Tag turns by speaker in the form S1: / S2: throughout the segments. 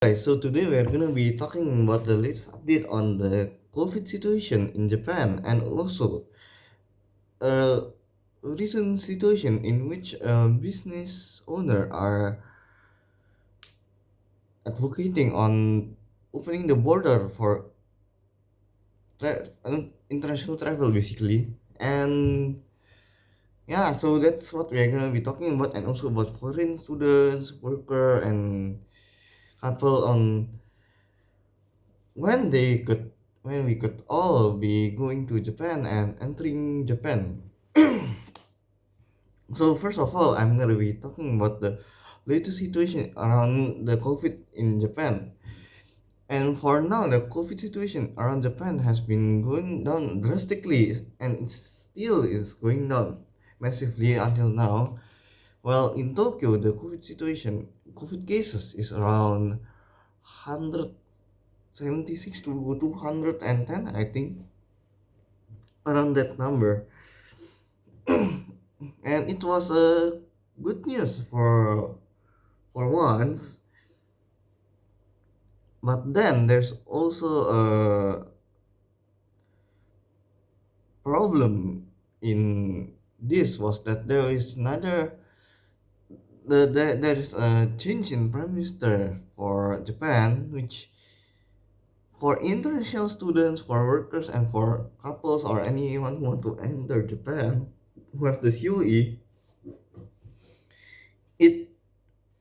S1: Guys, so today we are gonna be talking about the latest update on the COVID situation in Japan and also a recent situation in which business owner are advocating on opening the border for international travel basically. And yeah, so that's what we are gonna be talking about, and also about foreign students, worker, and couple on when they could when we could all be going to Japan and entering Japan. So first of all, I'm gonna be talking about the latest situation around the COVID in Japan. And for now, the COVID situation around Japan has been going down drastically, and it still is going down massively until now. Well, in Tokyo, the COVID cases is around 176 to 210, I think, around that number. And it was a good news for once, but then there's also a problem in this was that there is a change in prime minister for Japan, which for international students, for workers, and for couples or anyone who want to enter Japan who have the COE, it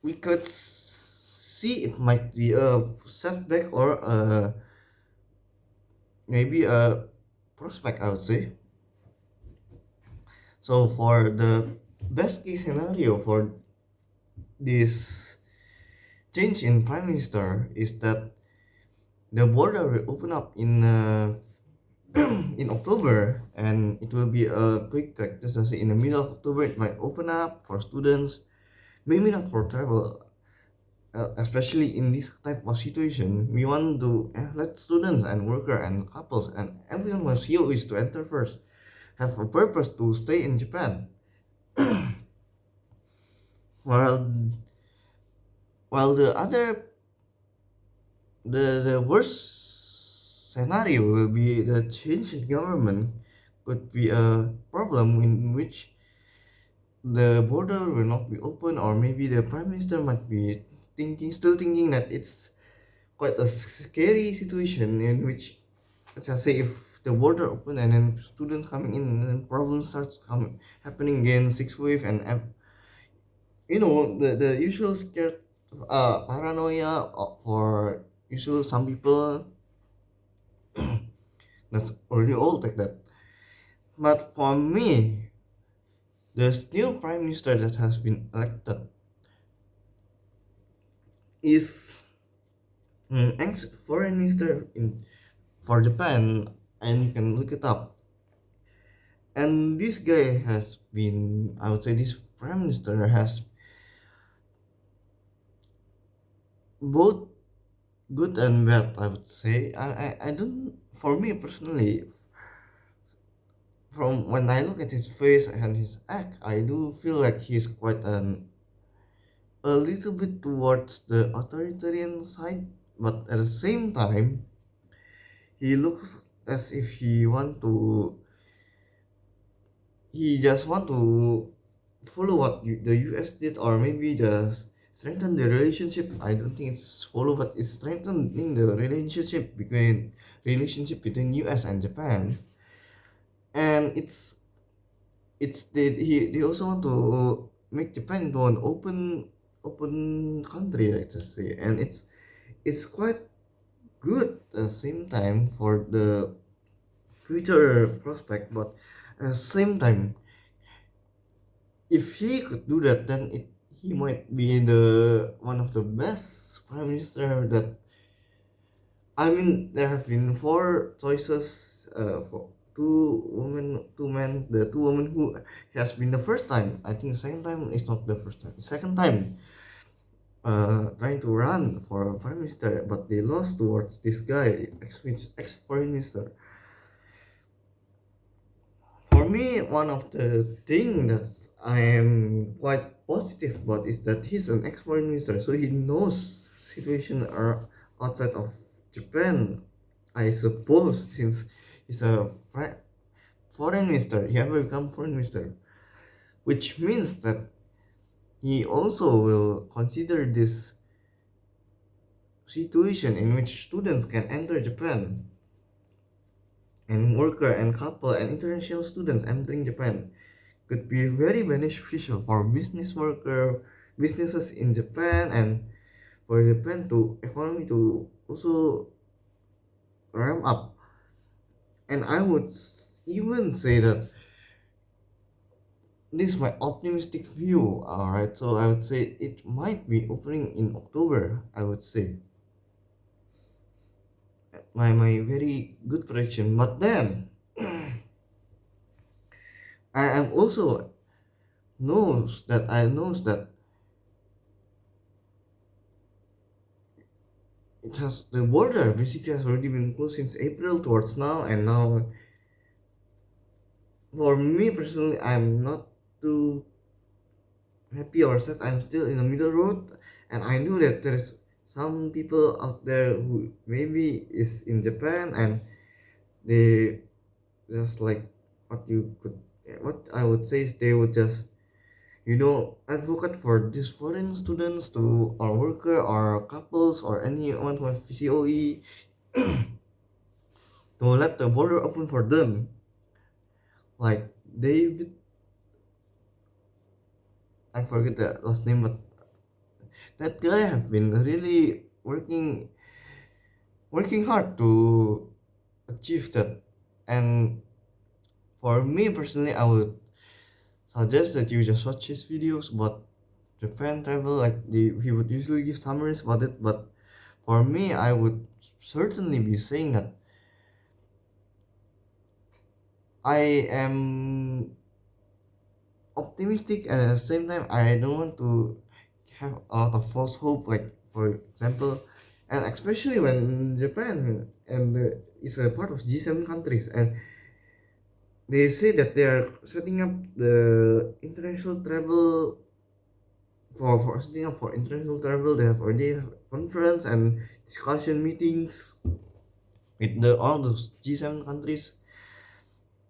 S1: we could see it might be a setback or maybe a prospect, I would say. So for the best case scenario for this change in prime minister is that the border will open up in October, and it will be a quick, like just as in the middle of October it might open up for students, maybe not for travel. Especially in this type of situation, we want to let students and worker and couples and everyone who has COEs to enter first, have a purpose to stay in Japan. while while the worst scenario will be the change in government could be a problem in which the border will not be open, or maybe the prime minister might be thinking that it's quite a scary situation in which, let's just say, if the border open and then students coming in and then problems starts coming happening again, sixth wave, and the usual scared paranoia for usual some people that's already old like that. But for me, the new prime minister that has been elected is ex foreign minister in for Japan, and you can look it up. And this guy has been, I would say, this prime minister has both good and bad. I would say I don't. For me personally, from when I look at his face and his act, I do feel like he's quite a little bit towards the authoritarian side, but at the same time, he looks as if he just want to follow what the US did, or maybe just strengthen the relationship. I don't think it's follow, but it's strengthening the relationship between US and Japan. And they also want to make Japan into an open country, let's just say, and it's quite good at the same time for the future prospect. But at the same time, if he could do that, then he might be the one of the best prime minister that, I mean, there have been four choices for two women, two men. The two women who has been the first time. I think second time is not the first time. Second time, trying to run for prime minister, but they lost towards this guy, ex foreign minister. For me, one of the thing that I am quite positive about is that he's an ex foreign minister, so he knows situation are outside of Japan. I suppose since he's a foreign minister, he ever become foreign minister, which means that he also will consider this situation in which students can enter Japan and worker and couple and international students entering Japan could be very beneficial for businesses in Japan and for Japan to economy to also ramp up. And I would even say that this is my optimistic view. All right, so I would say it might be opening in October. I would say my very good prediction. But then I am also knows that it has the border basically has already been closed since April towards now, and now for me personally, I'm not too happy or sad. I'm still in the middle road, and I knew that there's some people out there who maybe is in Japan and they just like what you could what I would say is they would just advocate for these foreign students to or worker or couples or anyone who has PCOE to let the border open for them. Like David, I forget the last name, but that guy have been really working hard to achieve that. And for me personally, I would suggest that you just watch his videos about Japan travel. He would usually give summaries about it, but for me, I would certainly be saying that I am optimistic and at the same time I don't want to have a lot of false hope. Like for example, and especially when Japan and is a part of G7 countries, and they say that they are setting up the international travel for setting up for international travel. They have already have conference and discussion meetings with the all those G7 countries.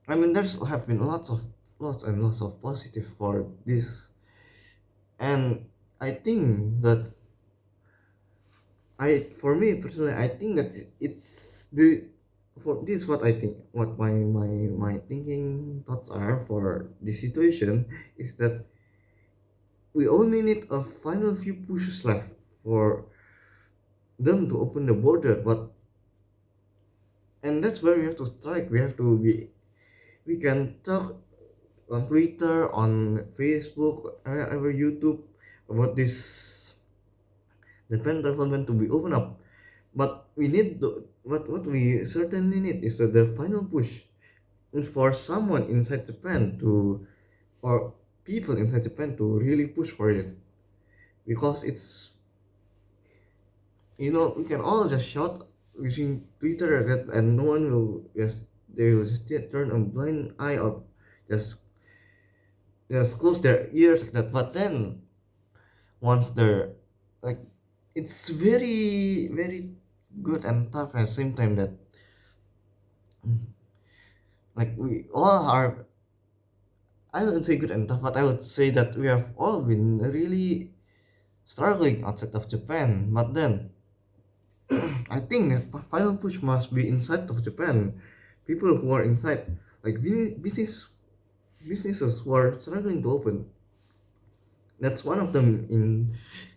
S1: I mean, there's have been lots and lots of positive for this, and I think that for me personally, I think that it's the for this is what I think. What my thinking thoughts are for this situation is that we only need a final few pushes left for them to open the border, but and that's where we have to strike. We have to be. We can talk on Twitter, on Facebook, over YouTube about this the pen development to be open up. But we need what we certainly need is the final push is for someone inside Japan to or people inside Japan to really push for it because it's we can all just shout using Twitter that and no one will just they will just turn a blind eye or just close their ears like that. But then once they're like it's very good and tough at the same time that like we all are I wouldn't say good and tough, but I would say that we have all been really struggling outside of Japan. But then I think the final push must be inside of Japan. People who are inside, like businesses who are struggling to open. That's one of them in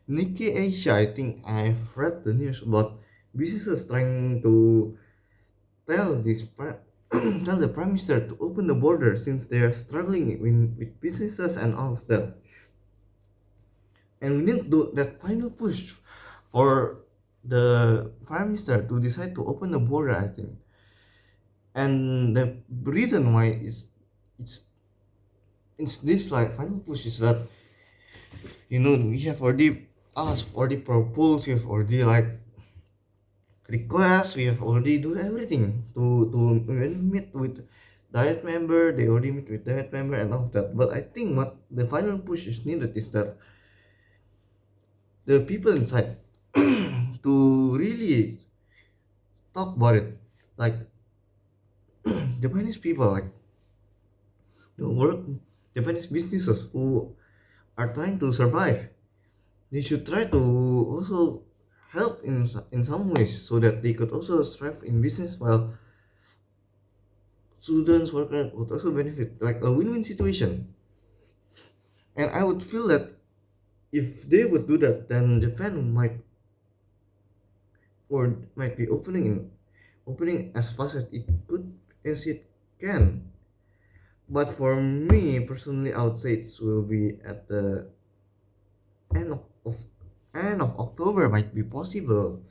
S1: Nikkei Asia. I think I've read the news about businesses trying to tell tell the prime minister to open the border since they are struggling with businesses and all of that. And we need to that final push for the prime minister to decide to open the border. I think, and the reason why it's it's this like final push is that we have already asked, already proposed, we have already like request, we have already do everything to even meet with diet member. They already meet with diet member and all of that. But I think what the final push is needed is that the people inside to really talk about it. Like Japanese people, like the work, Japanese businesses who are trying to survive, they should try to also help in some ways so that they could also strive in business while students workers would also benefit, like a win-win situation. And I would feel that if they would do that, then Japan might be opening as fast as it can. But for me personally, I would say it will be at the end of end of October might be possible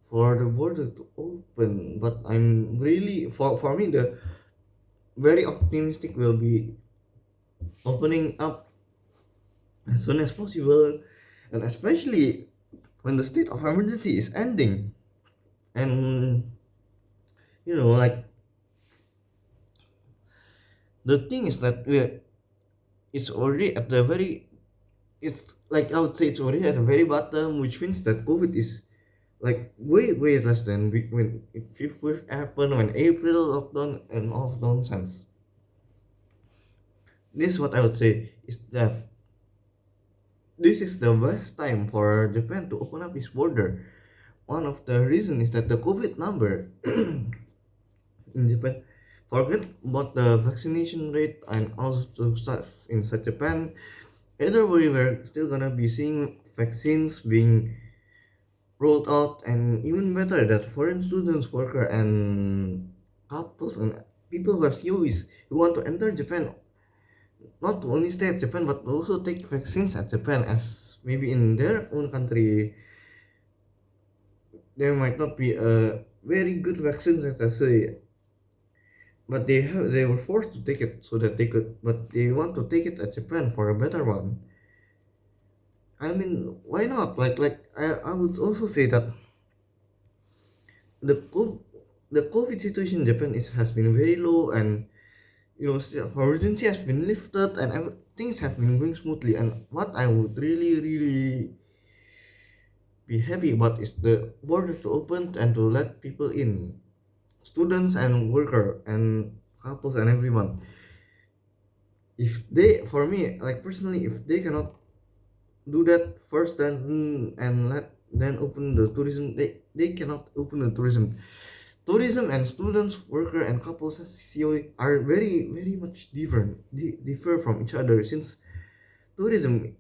S1: for the border to open. But I'm really, for me, the very optimistic will be opening up as soon as possible, and especially when the state of emergency is ending. And like the thing is that it's already at the very, it's like I would say it's already at the very bottom, which means that COVID is like way less than when it first happened, when April lockdown and all of nonsense. This is what I would say is that this is the best time for Japan to open up its border. One of the reasons is that the COVID number in Japan, forget about the vaccination rate and also stuff inside Japan. Either way, we're still gonna be seeing vaccines being rolled out, and even better that foreign students, worker, and couples and people who have COEs who want to enter Japan, not to only stay at Japan but also take vaccines at Japan, as maybe in their own country there might not be a very good vaccines, let us say, but they were forced to take it so that they could, but they want to take it at Japan for a better one. I mean, why not? I would also say that the co- the COVID situation in Japan has been very low, and emergency has been lifted, and things have been going smoothly. And what I would really be happy about is the border to open and to let people in, students and worker and couples and everyone. If they, for me, like personally, if they cannot do that first, then open the tourism, they cannot open the tourism. Tourism and students, worker, and couples COE are very much differ from each other, since tourism,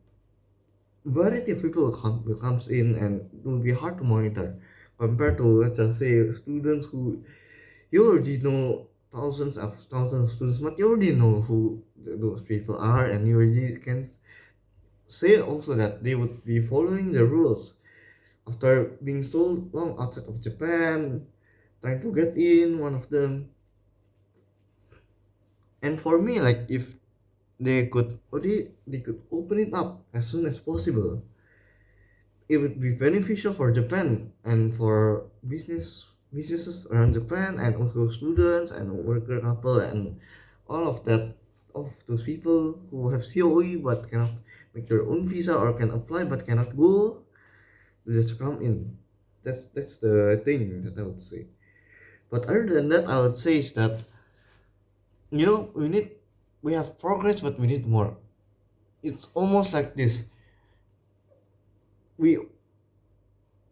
S1: variety of people will comes in and it will be hard to monitor compared to, let's just say, students who you already know, thousands of students, but you already know who those people are, and you already can say also that they would be following the rules after being so long outside of Japan, trying to get in one of them. And for me, like if they could open it up as soon as possible, it would be beneficial for Japan and for businesses around Japan, and also students and worker couple and all of that, of those people who have COE but cannot make their own visa, or can apply but cannot go, just come in. That's the thing that I would say. But other than that, I would say is that we have progress, but we need more. It's almost like this. We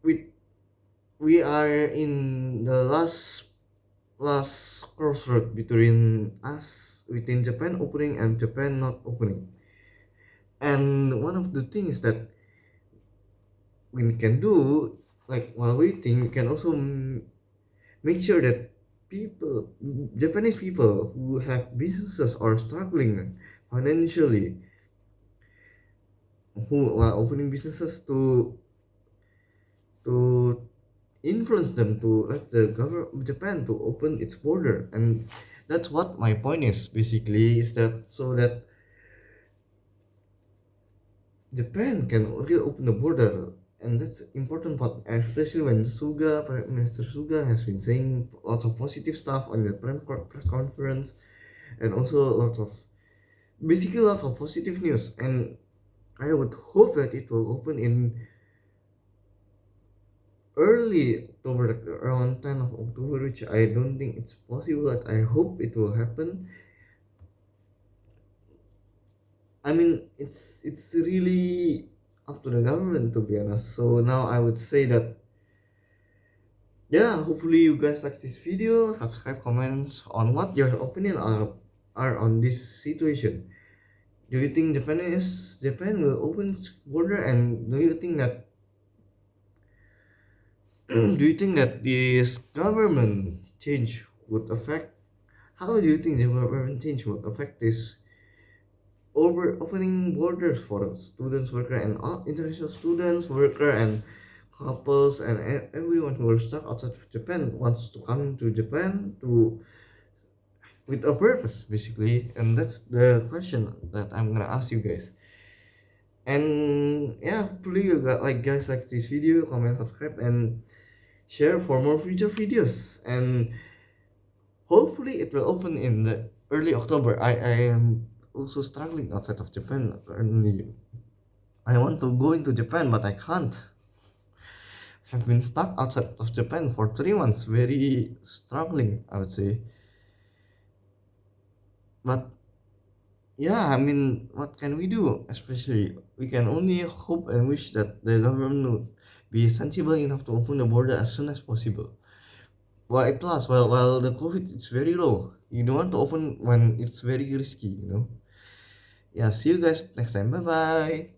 S1: we we are in the last crossroad between us, within Japan opening and Japan not opening. And one of the things that we can do, like while waiting, we can also make sure that people, Japanese people who have businesses or struggling financially, who are opening businesses, to influence them to let the government Japan to open its border. And that's what my point is basically, is that so that Japan can really open the border. And that's important part, especially when Prime Minister Suga has been saying lots of positive stuff on the press conference, and also lots of positive news. And I would hope that it will open in early October, like around 10 of October, which I don't think it's possible, but I hope it will happen. I mean, it's really up to the government, to be honest. So now I would say that, yeah, hopefully you guys like this video, subscribe, comments on what your opinion are on this situation. Do you think Japan will open its border, and do you think that do you think that this government change would affect? How do you think the government change would affect this over opening borders for students, worker, and all international students, worker, and couples, and everyone who are stuck outside of Japan wants to come to Japan to with a purpose, basically, and that's the question that I'm gonna ask you guys. And yeah, hopefully you got like guys like this video, comment, subscribe, and share for more future videos. And hopefully it will open in the early October. I am also struggling outside of Japan currently. I want to go into Japan, but I can't. Have been stuck outside of Japan for 3 months. Very struggling, I would say. But yeah, I mean, what can we do? Especially, we can only hope and wish that the government would be sensible enough to open the border as soon as possible. While it lasts, while the COVID is very low, you don't want to open when it's very risky. Yeah, see you guys next time. Bye bye.